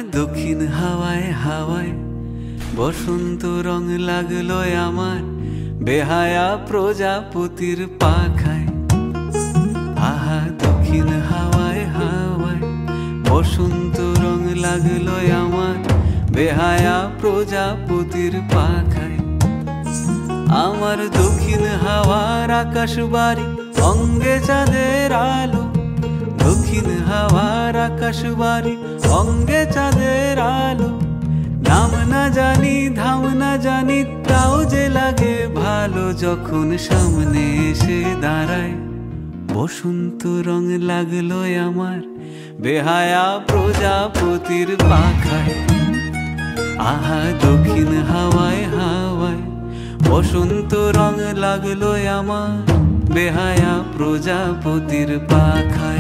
দক্ষিণ হাওয়ায় হাওয়ায় বসন্ত রং লাগলো আমার বেহায়া প্রজাপতির পাখায়। আহা দক্ষিণ হাওয়ায় হাওয়ায় বসন্ত রং লাগলো আমার বেহায়া প্রজাপতির পাখায়। আমার দক্ষিণ হাওয়ার আকাশ বাড়ি অঙ্গে চাঁদের আলো, দক্ষিণ হাওয়ার আকাশ বাড়ি অঙ্গে চাঁদের আলো। নাম না জানি ধাম না জানি তাও যে লাগে ভালো যখন সামনে এসে দাঁড়ায়। বসন্ত রং লাগলো আমার বেহায়া প্রজাপতির পাখায়। আহা দক্ষিণ হাওয়ায় হাওয়ায় বসন্ত রং লাগলো আমার বেহায়া প্রজাপতির পাখায়।